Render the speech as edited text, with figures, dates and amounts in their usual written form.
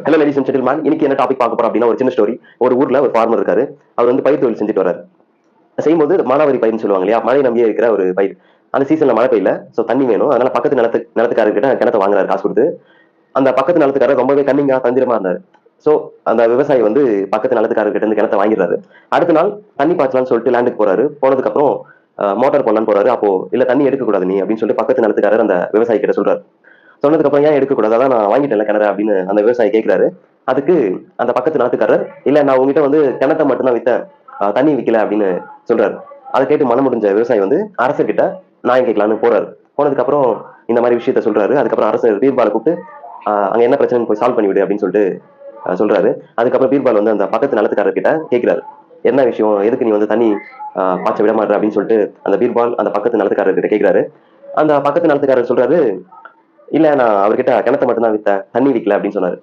Hello ladies and gentleman, இன்னைக்கு என்ன topic பார்க்க போறோம் அப்படின்னா ஒரு சின்ன ஸ்டோரி. ஒரு ஊர்ல ஒரு ஃபார்மர் இருக்காரு. அவர் வந்து பயிர் தொழில் செஞ்சுட்டு வர்றாரு. செய்யும்போது மானாவாரி பயிர்னு சொல்லுவாங்க இல்லையா, மழை நம்பியே இருக்கிற ஒரு பயிர். அந்த சீசன்ல மழை பெய்யல, சோ தண்ணி வேணும். அதனால பக்கத்து நிலத்துக்காரர்கிட்ட கிணத்தை வாங்குறாரு காசு கொடுத்து. அந்த பக்கத்து நிலத்துக்காரர் ரொம்பவே கன்னிங்கா தந்திரமா இருந்தாரு. சோ அந்த விவசாயி வந்து பக்கத்து நிலத்துக்காரர்கிட்ட இருந்து கிணத்தை வாங்கிடுறாரு. அடுத்த நாள் தண்ணி பாய்ச்சலாம்னு சொல்லிட்டு லேண்டுக்கு போறாரு. போனதுக்கு அப்புறம் மோட்டார் போடலான்னு போறாரு. அப்போ இல்ல தண்ணி எடுக்கக்கூடாது நீ அப்படின்னு சொல்லிட்டு பக்கத்து நிலத்துக்காரர் அந்த விவசாயி கிட்ட சொல்றாரு. சொன்னதுக்கு அப்புறம் ஏன் எடுக்கக்கூடாது, அதான் நான் வாங்கிட்டேன்ல கிணறு அப்படின்னு அந்த விவசாயி கேட்கிறாரு. அதுக்கு அந்த பக்கத்து நாட்டுக்காரர், இல்ல நான் உங்ககிட்ட வந்து கிணத்தை மட்டும்தான் வித்தேன், தண்ணி விக்கல அப்படின்னு சொல்றாரு. அதை கேட்டு மனம் முடிஞ்ச விவசாயி வந்து அரசர்கிட்ட நியாயம் கேட்கலான்னு போறாரு. போனதுக்கு அப்புறம் இந்த மாதிரி விஷயத்த சொல்றாரு. அதுக்கப்புறம் அரசர் பீர்பாலை கூப்பிட்டு அங்க என்ன பிரச்சனைன்னு போய் சால்வ் பண்ணிவிடு அப்படின்னு சொல்லிட்டு சொல்றாரு. அதுக்கப்புறம் பீர்பால் வந்து அந்த பக்கத்து நிலத்துக்காரர் கிட்ட கேட்கிறாரு, என்ன விஷயம், எதுக்கு நீ வந்து தண்ணி பாய்ச்ச விட மாட்டேற அப்படின்னு சொல்லிட்டு அந்த பீர்பால் அந்த பக்கத்து நிலத்துக்காரர் கிட்ட கேட்கிறாரு. அந்த பக்கத்து நிலத்துக்காரர் சொல்றாரு, இல்ல நான் அவர்கிட்ட கிணத்தை மட்டும் தான் வித்தேன், தண்ணி விக்கல அப்படின்னு சொன்னாரு.